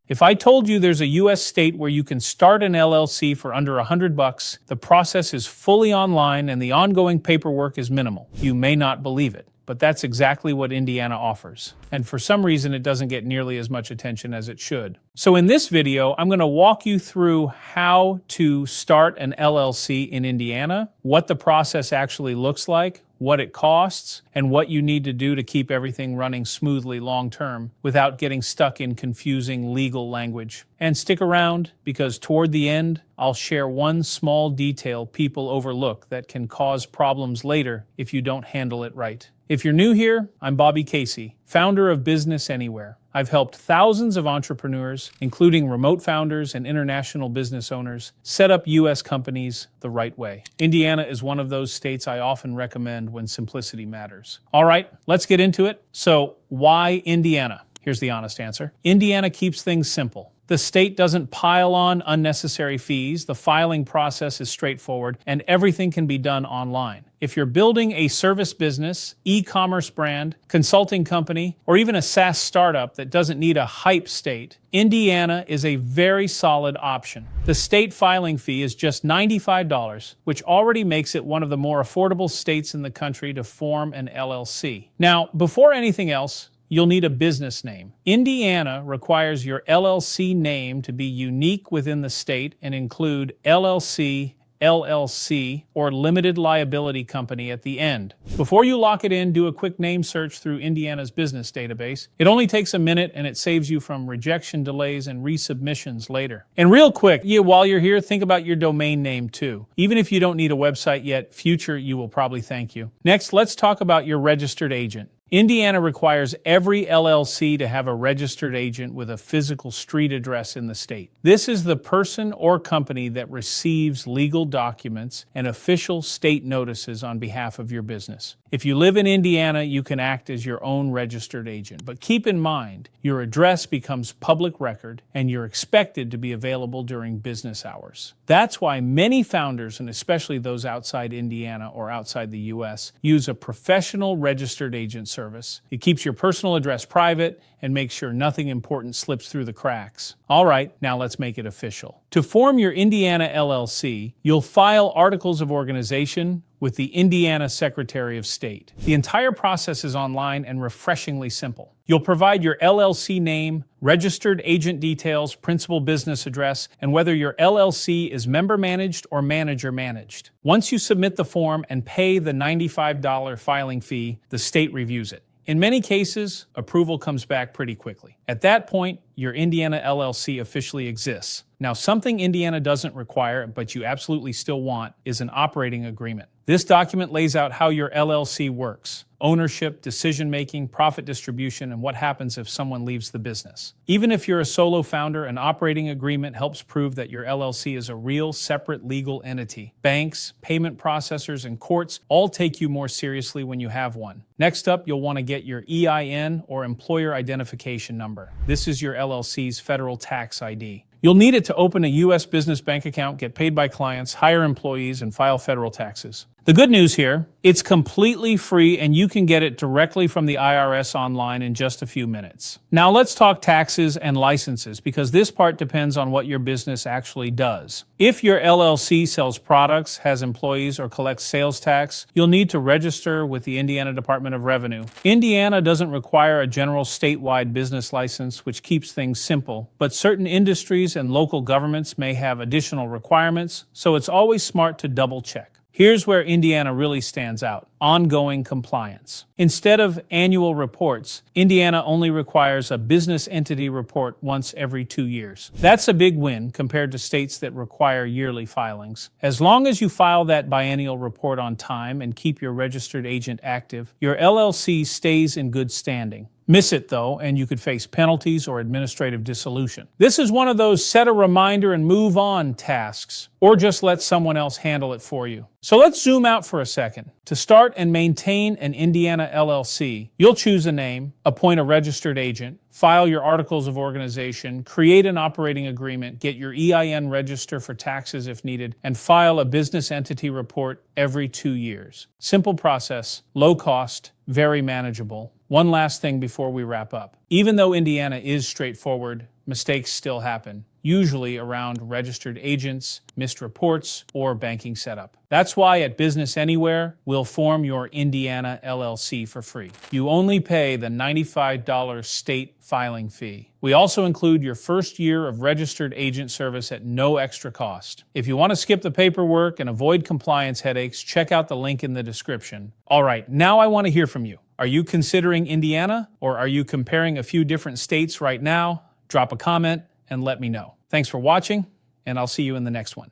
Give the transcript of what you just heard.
If I told you there's a US state where you can start an LLC for under $100, the process is fully online and the ongoing paperwork is minimal, you may not believe it. But that's exactly what Indiana offers. And for some reason, it doesn't get nearly as much attention as it should. So in this video, I'm going to walk you through how to start an LLC in Indiana, what the process actually looks like, what it costs, and what you need to do to keep everything running smoothly long-term without getting stuck in confusing legal language. And stick around, because toward the end, I'll share one small detail people overlook that can cause problems later if you don't handle it right. If you're new here, I'm Bobby Casey, founder of Business Anywhere. I've helped thousands of entrepreneurs, including remote founders and international business owners, set up U.S. companies the right way. Indiana is one of those states I often recommend when simplicity matters. All right, let's get into it. So, why Indiana? Here's the honest answer. Indiana keeps things simple. The state doesn't pile on unnecessary fees, the filing process is straightforward, and everything can be done online. If you're building a service business, e-commerce brand, consulting company, or even a SaaS startup that doesn't need a hype state, Indiana is a very solid option. The state filing fee is just $95, which already makes it one of the more affordable states in the country to form an LLC. Now, before anything else, you'll need a business name. Indiana requires your LLC name to be unique within the state and include LLC, LLC, or limited liability company at the end. Before you lock it in, do a quick name search through Indiana's business database. It only takes a minute and it saves you from rejection delays and resubmissions later. And real quick, while you're here, think about your domain name too. Even if you don't need a website yet, future you will probably thank you. Next, let's talk about your registered agent. Indiana requires every LLC to have a registered agent with a physical street address in the state. This is the person or company that receives legal documents and official state notices on behalf of your business. If you live in Indiana, you can act as your own registered agent. But keep in mind, your address becomes public record and you're expected to be available during business hours. That's why many founders, and especially those outside Indiana or outside the US, use a professional registered agent service. It keeps your personal address private and makes sure nothing important slips through the cracks. All right, now let's make it official. To form your Indiana LLC, you'll file articles of organization with the Indiana Secretary of State. The entire process is online and refreshingly simple. You'll provide your LLC name, registered agent details, principal business address, and whether your LLC is member managed or manager managed. Once you submit the form and pay the $95 filing fee, the state reviews it. In many cases, approval comes back pretty quickly. At that point, your Indiana LLC officially exists. Now, something Indiana doesn't require, but you absolutely still want, is an operating agreement. This document lays out how your LLC works: ownership, decision-making, profit distribution, and what happens if someone leaves the business. Even if you're a solo founder, an operating agreement helps prove that your LLC is a real, separate legal entity. Banks, payment processors, and courts all take you more seriously when you have one. Next up, you'll want to get your EIN, or Employer Identification Number. This is your LLC's federal tax ID. You'll need it to open a U.S. business bank account, get paid by clients, hire employees, and file federal taxes. The good news here, it's completely free and you can get it directly from the IRS online in just a few minutes. Now let's talk taxes and licenses, because this part depends on what your business actually does. If your LLC sells products, has employees, or collects sales tax, you'll need to register with the Indiana Department of Revenue. Indiana doesn't require a general statewide business license, which keeps things simple, but certain industries and local governments may have additional requirements, so it's always smart to double check. Here's where Indiana really stands out: ongoing compliance. Instead of annual reports, Indiana only requires a business entity report once every 2 years. That's a big win compared to states that require yearly filings. As long as you file that biennial report on time and keep your registered agent active, your LLC stays in good standing. Miss it, though, and you could face penalties or administrative dissolution. This is one of those set a reminder and move on tasks, or just let someone else handle it for you. So let's zoom out for a second. To start and maintain an Indiana LLC, you'll choose a name, appoint a registered agent, file your articles of organization, create an operating agreement, get your EIN register for taxes if needed, and file a business entity report every 2 years. Simple process, low cost, very manageable. One last thing before we wrap up. Even though Indiana is straightforward, mistakes still happen, usually around registered agents, missed reports, or banking setup. That's why at Business Anywhere, we'll form your Indiana LLC for free. You only pay the $95 state filing fee. We also include your first year of registered agent service at no extra cost. If you want to skip the paperwork and avoid compliance headaches, check out the link in the description. All right, now I want to hear from you. Are you considering Indiana, or are you comparing a few different states right now? Drop a comment and let me know. Thanks for watching, and I'll see you in the next one.